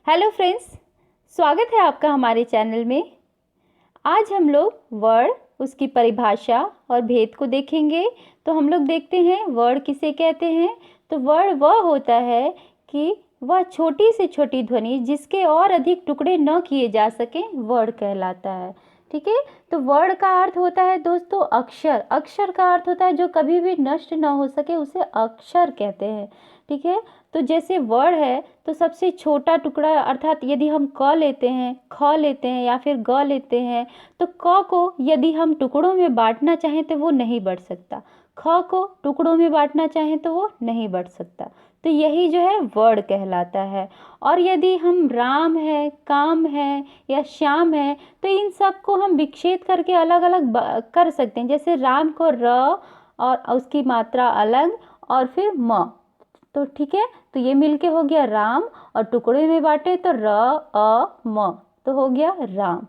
Hello friends, स्वागत है आपका हमारे चैनल में। आज हम लोग वर्ड, उसकी परिभाषा और भेद को देखेंगे। तो हम लोग देखते हैं वर्ड किसे कहते हैं। तो वर्ड वह होता है कि वह छोटी से छोटी ध्वनि जिसके और अधिक टुकड़े न किए जा सकें, वर्ड कहलाता है। ठीक है। तो वर्ड का अर्थ होता है दोस्तों अक्षर। अक्षर का अर्थ होता है जो कभी भी नष्ट ना हो सके, उसे अक्षर कहते हैं। ठीक है। तो जैसे वर्ड है तो सबसे छोटा टुकड़ा, अर्थात यदि हम क लेते हैं, ख लेते हैं या फिर ग लेते हैं, तो क को यदि हम टुकड़ों में बांटना चाहें तो वो नहीं बढ़ सकता। ख को टुकड़ों में बांटना चाहें तो वो नहीं बढ़ सकता। तो यही जो है वर्ड कहलाता है। और यदि हम राम है, काम है या श्याम है, तो इन सब को हम विच्छेद करके अलग अलग कर सकते हैं। जैसे राम को र और उसकी मात्रा अलग और फिर म। तो ठीक है, तो ये मिलके हो गया राम, और टुकड़े में बांटे तो र अ म, तो हो गया राम।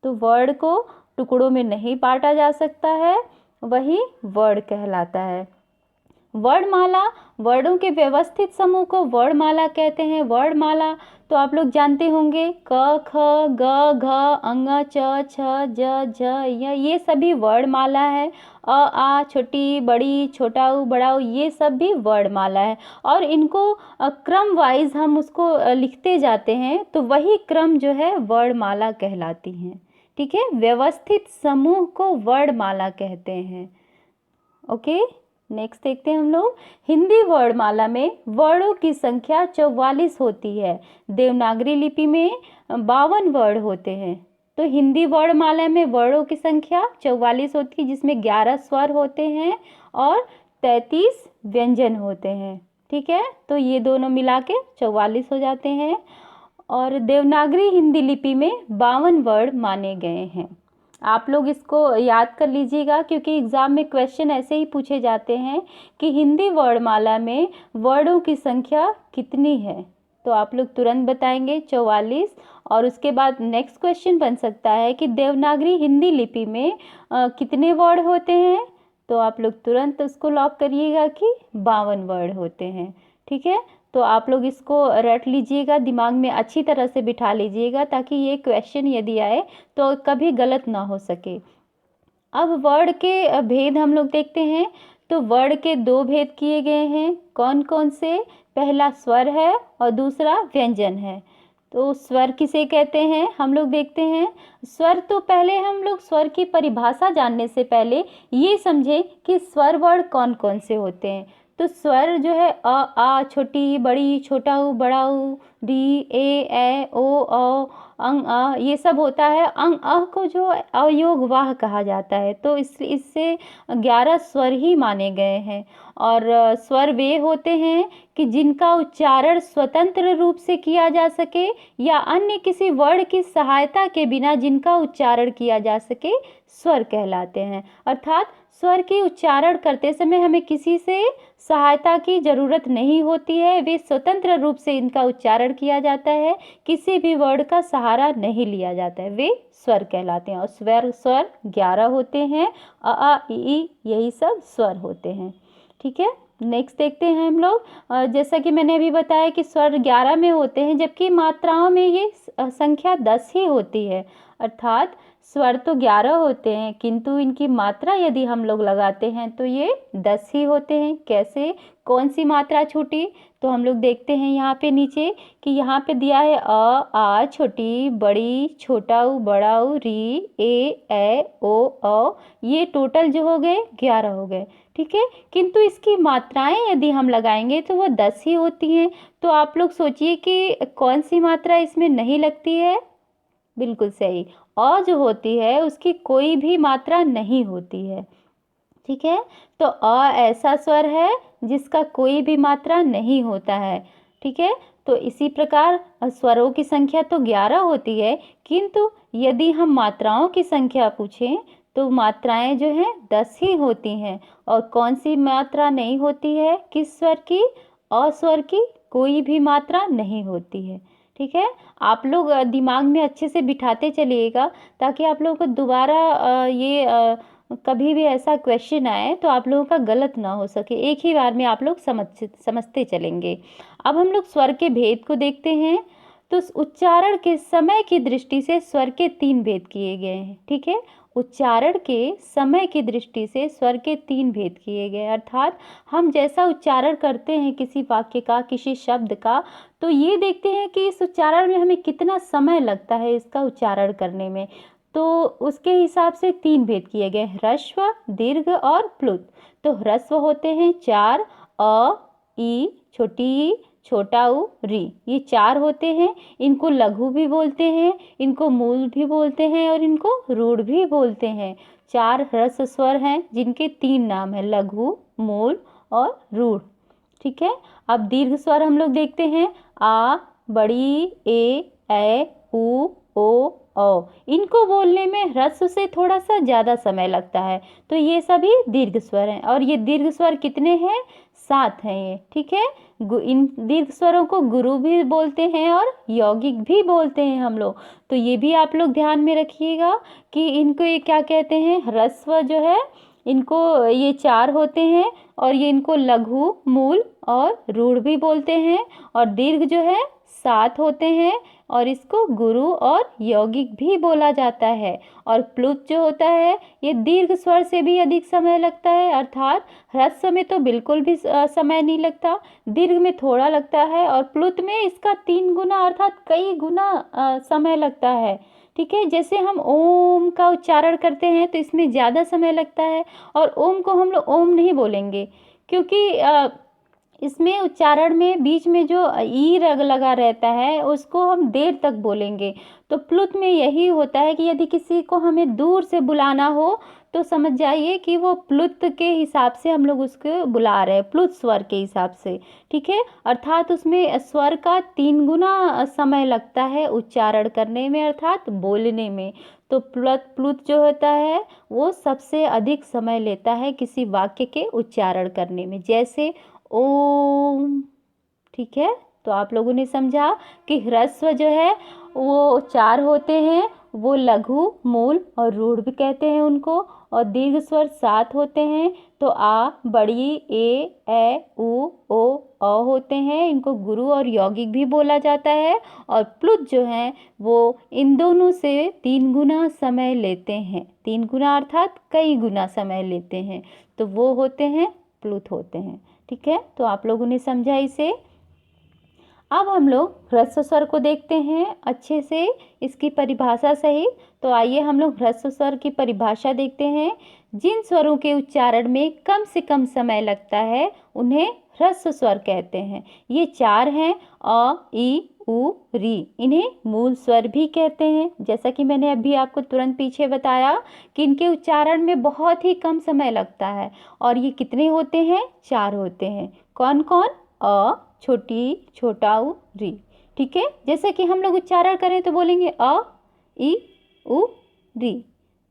तो वर्ड को टुकड़ों में नहीं बांटा जा सकता है, वही वर्ड कहलाता है। वर्णमाला, वर्डों के व्यवस्थित समूह को वर्णमाला कहते हैं। वर्णमाला तो आप लोग जानते होंगे, क ख ग घ अंग च छ ज झ य, ये सभी वर्णमाला है। अ आ छोटी बड़ी, छोटा ऊ बड़ा ऊ, ये सब भी वर्णमाला है। और इनको क्रम वाइज हम उसको लिखते जाते हैं, तो वही क्रम जो है वर्णमाला कहलाती हैं। ठीक है, व्यवस्थित समूह को वर्णमाला कहते हैं। ओके, नेक्स्ट देखते हैं हम लोग। हिंदी वर्णमाला में वर्णों की संख्या 44 होती है। देवनागरी लिपि में 52 वर्ण होते हैं। तो हिंदी वर्णमाला में वर्णों की संख्या 44 होती है, जिसमें 11 स्वर होते हैं और 33 व्यंजन होते हैं। ठीक है, तो ये दोनों मिला के 44 हो जाते हैं। और देवनागरी हिंदी लिपि में 52 वर्ण माने गए हैं। आप लोग इसको याद कर लीजिएगा, क्योंकि एग्ज़ाम में क्वेश्चन ऐसे ही पूछे जाते हैं कि हिंदी वर्णमाला में वर्णों की संख्या कितनी है। तो आप लोग तुरंत बताएंगे 44। और उसके बाद नेक्स्ट क्वेश्चन बन सकता है कि देवनागरी हिंदी लिपि में कितने वर्ण होते हैं। तो आप लोग तुरंत उसको लॉक करिएगा कि 52 वर्ण होते हैं। ठीक है, तो आप लोग इसको रट लीजिएगा, दिमाग में अच्छी तरह से बिठा लीजिएगा, ताकि ये क्वेश्चन यदि आए तो कभी गलत ना हो सके। अब वर्ड के भेद हम लोग देखते हैं। तो वर्ड के 2 भेद किए गए हैं। कौन कौन से? पहला स्वर है और दूसरा व्यंजन है। तो स्वर किसे कहते हैं हम लोग देखते हैं। स्वर, तो पहले हम लोग स्वर की परिभाषा जानने से पहले ये समझें कि स्वर वर्ड कौन कौन से होते हैं। तो स्वर जो है अ आ छोटी बड़ी, छोटा ऊ बड़ा ऊ, री ए ओ अंग अ, ये सब होता है। अंग अ को जो अयोग वाह कहा जाता है। तो इससे 11 स्वर ही माने गए हैं। और स्वर वे होते हैं कि जिनका उच्चारण स्वतंत्र रूप से किया जा सके या अन्य किसी वर्ण की सहायता के बिना जिनका उच्चारण किया जा सके, स्वर कहलाते हैं। अर्थात स्वर की उच्चारण करते समय हमें किसी से सहायता की जरूरत नहीं होती है, वे स्वतंत्र रूप से इनका उच्चारण किया जाता है, किसी भी वर्ड का सहारा नहीं लिया जाता है, वे स्वर कहलाते हैं। और स्वर 11 होते हैं। अ आ इ ई, यही सब स्वर होते हैं। ठीक है, नेक्स्ट देखते हैं हम लोग। जैसा कि मैंने अभी बताया कि स्वर 11 में होते हैं, जबकि मात्राओं में ये संख्या 10 ही होती है। अर्थात स्वर तो 11 होते हैं, किंतु इनकी मात्रा यदि हम लोग लगाते हैं तो ये 10 ही होते हैं। कैसे, कौन सी मात्रा छूटी? तो हम लोग देखते हैं यहाँ पे नीचे कि यहाँ पे दिया है अ आ छोटी बड़ी, छोटा ऊ बड़ा ऊ, री ए ओ औ, ये टोटल जो हो गए 11 हो गए। ठीक है, किंतु इसकी मात्राएं यदि हम लगाएंगे तो वो 10 ही होती हैं। तो आप लोग सोचिए कि कौन सी मात्रा इसमें नहीं लगती है। बिल्कुल सही, अ जो होती है उसकी कोई भी मात्रा नहीं होती है। ठीक है, तो अ ऐसा स्वर है जिसका कोई भी मात्रा नहीं होता है। ठीक है, तो इसी प्रकार स्वरों की संख्या तो 11 होती है, किंतु यदि हम मात्राओं की संख्या पूछें तो मात्राएं जो हैं 10 ही होती हैं। और कौन सी मात्रा नहीं होती है? किस स्वर की? अ स्वर की कोई भी मात्रा नहीं होती है। ठीक है, आप लोग दिमाग में अच्छे से बिठाते चलिएगा, ताकि आप लोगों को दोबारा ये कभी भी ऐसा क्वेश्चन आए तो आप लोगों का गलत ना हो सके, एक ही बार में आप लोग समझते चलेंगे। अब हम लोग स्वर के भेद को देखते हैं। तो उच्चारण के समय की दृष्टि से स्वर के 3 भेद किए गए हैं। ठीक है, उच्चारण के समय की दृष्टि से स्वर के 3 भेद किए गए, अर्थात हम जैसा उच्चारण करते हैं किसी वाक्य का, किसी शब्द का, तो ये देखते हैं कि इस उच्चारण में हमें कितना समय लगता है इसका उच्चारण करने में। तो उसके हिसाब से 3 भेद किए गए, ह्रस्व, दीर्घ और प्लुत। तो ह्रस्व होते हैं 4, अ, ई, छोटी ई, छोटा ऊ, री, ये 4 होते हैं। इनको लघु भी बोलते हैं, इनको मूल भी बोलते हैं और इनको रूढ़ भी बोलते हैं। 4 ह्रस्व स्वर हैं जिनके 3 नाम हैं, लघु, मूल और रूढ़। ठीक है, अब दीर्घ स्वर हम लोग देखते हैं, आ, बड़ी, ए, उ, ओ, औ। इनको बोलने में ह्रस्व से थोड़ा सा ज़्यादा समय लगता है, तो ये सभी दीर्घ स्वर हैं। और ये दीर्घ स्वर कितने हैं? 7 हैं ये। ठीक है, इन दीर्घ स्वरों को गुरु भी बोलते हैं और यौगिक भी बोलते हैं हम लोग। तो ये भी आप लोग ध्यान में रखिएगा कि इनको ये क्या कहते हैं। ह्रस्व जो है इनको ये 4 होते हैं और ये इनको लघु, मूल और रूढ़ भी बोलते हैं। और दीर्घ जो है 7 होते हैं और इसको गुरु और यौगिक भी बोला जाता है। और प्लुत जो होता है ये दीर्घ स्वर से भी अधिक समय लगता है, अर्थात ह्रस्व में तो बिल्कुल भी समय नहीं लगता, दीर्घ में थोड़ा लगता है और प्लुत में इसका 3 गुना अर्थात कई गुना समय लगता है। ठीक है, जैसे हम ओम का उच्चारण करते हैं तो इसमें ज़्यादा समय लगता है, और ओम को हम लोग ओम नहीं बोलेंगे क्योंकि इसमें उच्चारण में बीच में जो ई रग लगा रहता है उसको हम देर तक बोलेंगे। तो प्लुत में यही होता है कि यदि किसी को हमें दूर से बुलाना हो तो समझ जाइए कि वो प्लुत के हिसाब से हम लोग उसको बुला रहे हैं, प्लुत स्वर के हिसाब से। ठीक है, अर्थात उसमें स्वर का 3 गुना समय लगता है उच्चारण करने में, अर्थात बोलने में। तो प्लुत जो होता है वो सबसे अधिक समय लेता है किसी वाक्य के उच्चारण करने में, जैसे ओम। ठीक है, तो आप लोगों ने समझा कि ह्रस्व जो है वो 4 होते हैं, वो लघु, मूल और रूढ़ भी कहते हैं उनको। और दीर्घ स्वर 7 होते हैं, तो आ, बड़ी, ए, उ, ओ, औ होते हैं, इनको गुरु और यौगिक भी बोला जाता है। और प्लुत जो है वो इन दोनों से 3 गुना समय लेते हैं, 3 गुना अर्थात कई गुना समय लेते हैं, तो वो होते हैं प्लुत होते हैं। ठीक है, तो आप लोगों ने समझा इसे। अब हम लोग ह्रस्व स्वर को देखते हैं अच्छे से, इसकी परिभाषा सहित। तो आइए हम लोग ह्रस्व स्वर की परिभाषा देखते हैं। जिन स्वरों के उच्चारण में कम से कम समय लगता है उन्हें ह्रस्व स्वर कहते हैं। ये 4 हैं, अ, ई, उ, री। इन्हें मूल स्वर भी कहते हैं, जैसा कि मैंने अभी आपको तुरंत पीछे बताया कि इनके उच्चारण में बहुत ही कम समय लगता है। और ये कितने होते हैं? 4 होते हैं। कौन कौन? अ, छोटी, छोटा ऊ, री। ठीक है, जैसे कि हम लोग उच्चारण करें तो बोलेंगे अ, ई, उ, री।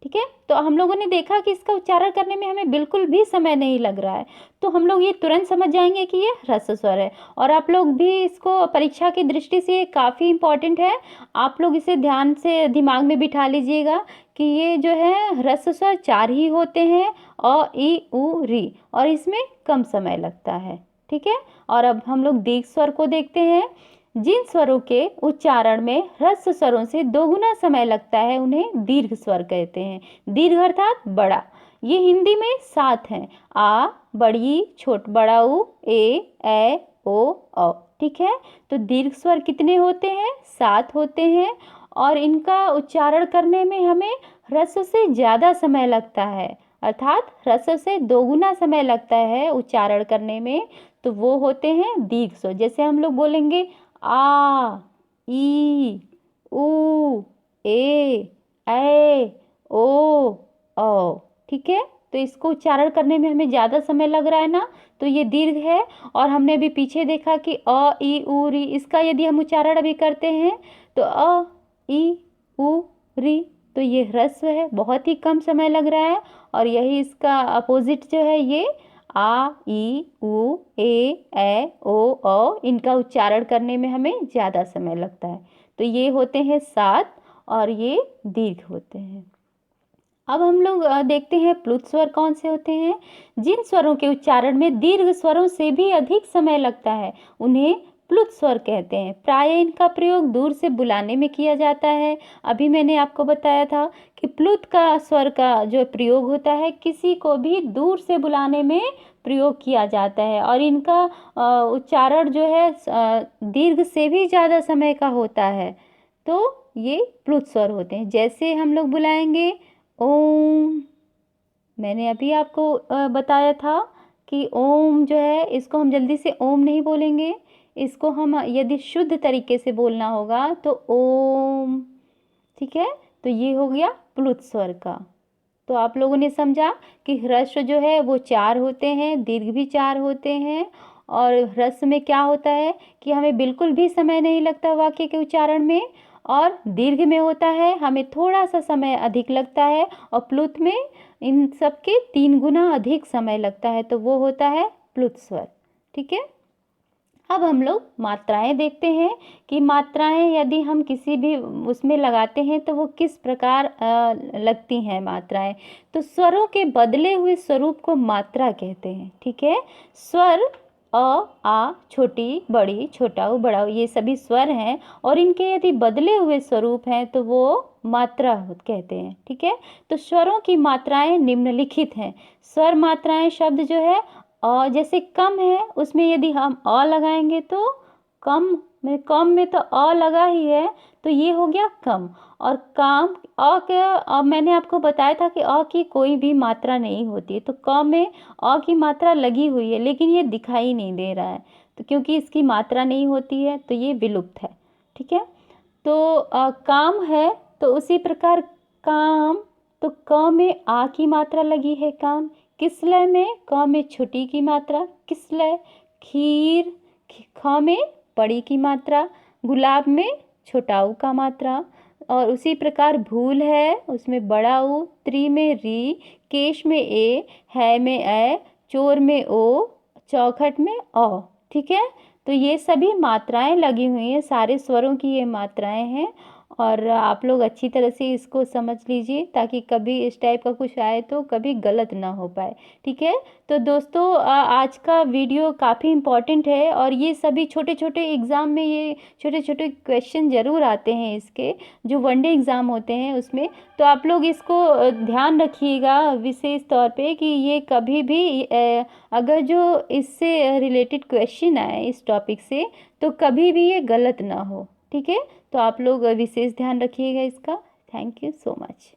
ठीक है, तो हम लोगों ने देखा कि इसका उच्चारण करने में हमें बिल्कुल भी समय नहीं लग रहा है, तो हम लोग ये तुरंत समझ जाएंगे कि ये ह्रस्व स्वर है। और आप लोग भी इसको परीक्षा की दृष्टि से काफ़ी इम्पॉर्टेंट है, आप लोग इसे ध्यान से दिमाग में बिठा लीजिएगा कि ये जो है ह्रस्व स्वर 4 ही होते हैं, अ, ई, उ, री, और इसमें कम समय लगता है। ठीक है, और अब हम लोग दीर्घ स्वर को देखते हैं। जिन स्वरों के उच्चारण में ह्रस्व स्वरों से 2 गुना समय लगता है उन्हें दीर्घ स्वर कहते हैं। दीर्घ अर्थात बड़ा। ये हिंदी में 7 हैं, आ, बड़ी, बड़ा ऊ, ए, ओ, औ। ठीक है, तो दीर्घ स्वर कितने होते हैं? 7 होते हैं, और इनका उच्चारण करने में हमें ह्रस्व से ज़्यादा समय लगता है, अर्थात ह्रस्व से 2 गुना समय लगता है उच्चारण करने में। तो वो होते हैं दीर्घ स्वर। जैसे हम लोग बोलेंगे आ, ई, उ, ए, ओ, औ। ठीक है, तो इसको उच्चारण करने में हमें ज़्यादा समय लग रहा है ना, तो ये दीर्घ है। और हमने अभी पीछे देखा कि अ, ई, उ, री, इसका यदि हम उच्चारण अभी करते हैं तो अ, ई, उ, री, तो ये ह्रस्व है, बहुत ही कम समय लग रहा है। और यही इसका अपोजिट जो है ये आ, ई, उ, ए, ओ, औ, इनका उच्चारण करने में हमें ज़्यादा समय लगता है। तो ये होते हैं 7 और ये दीर्घ होते हैं। अब हम लोग देखते हैं प्लुत स्वर कौन से होते हैं। जिन स्वरों के उच्चारण में दीर्घ स्वरों से भी अधिक समय लगता है उन्हें प्लुत स्वर कहते हैं। प्रायः इनका प्रयोग दूर से बुलाने में किया जाता है। अभी मैंने आपको बताया था कि प्लुत का स्वर का जो प्रयोग होता है किसी को भी दूर से बुलाने में प्रयोग किया जाता है और इनका उच्चारण जो है दीर्घ से भी ज़्यादा समय का होता है। तो ये प्लुत स्वर होते हैं। जैसे हम लोग बुलाएंगे ओम, मैंने अभी आपको बताया था कि ओम जो है इसको हम जल्दी से ओम नहीं बोलेंगे, इसको हम यदि शुद्ध तरीके से बोलना होगा तो ओम, ठीक है। तो ये हो गया प्लुत स्वर का। तो आप लोगों ने समझा कि ह्रस्व जो है वो 4 होते हैं, दीर्घ भी 4 होते हैं। और ह्रस्व में क्या होता है कि हमें बिल्कुल भी समय नहीं लगता वाक्य के उच्चारण में, और दीर्घ में होता है हमें थोड़ा सा समय अधिक लगता है, और प्लुत में इन सब के 3 गुना अधिक समय लगता है, तो वो होता है प्लुत स्वर। ठीक है। अब हम लोग मात्राएं देखते हैं कि मात्राएं यदि हम किसी भी उसमें लगाते हैं तो वो किस प्रकार लगती हैं मात्राएं। तो स्वरों के बदले हुए स्वरूप को मात्रा कहते हैं। ठीक है। स्वर अ, आ, छोटी, बड़ी, छोटा ऊ, बड़ा ऊ, ये सभी स्वर हैं और इनके यदि बदले हुए स्वरूप हैं तो वो मात्रा कहते हैं। ठीक है। तो स्वरों की मात्राएं निम्नलिखित हैं। स्वर मात्राएं शब्द जो है जैसे कम है उसमें यदि हम अ लगाएंगे तो कम में तो अ लगा ही है, तो ये हो गया कम। और काम मैंने आपको बताया था कि अ की कोई भी मात्रा नहीं होती है, तो क में अ की मात्रा लगी हुई है लेकिन ये दिखाई नहीं दे रहा है, तो क्योंकि इसकी मात्रा नहीं होती है तो ये विलुप्त है। ठीक है। तो काम है तो उसी प्रकार काम, तो क में आ की मात्रा लगी है काम। किसलय में क में छोटी की मात्रा किसलय। खीर, ख में बड़ी की मात्रा। गुलाब में छोटा ऊ का मात्रा। और उसी प्रकार भूल है उसमें बड़ा ऊ। त्री में री, केश में ए, है में ए, चोर में ओ, चौखट में औ। ठीक है। तो ये सभी मात्राएं लगी हुई हैं, सारे स्वरों की ये मात्राएं हैं और आप लोग अच्छी तरह से इसको समझ लीजिए ताकि कभी इस टाइप का कुछ आए तो कभी गलत ना हो पाए। ठीक है। तो दोस्तों आज का वीडियो काफ़ी इम्पॉर्टेंट है और ये सभी छोटे छोटे एग्ज़ाम में ये छोटे छोटे क्वेश्चन ज़रूर आते हैं इसके, जो वनडे एग्ज़ाम होते हैं उसमें। तो आप लोग इसको ध्यान रखिएगा विशेष तौर पे कि ये कभी भी अगर जो इससे रिलेटेड क्वेश्चन आए इस टॉपिक से तो कभी भी ये गलत ना हो। ठीक है। तो आप लोग विशेष ध्यान रखिएगा इसका। Thank you so much.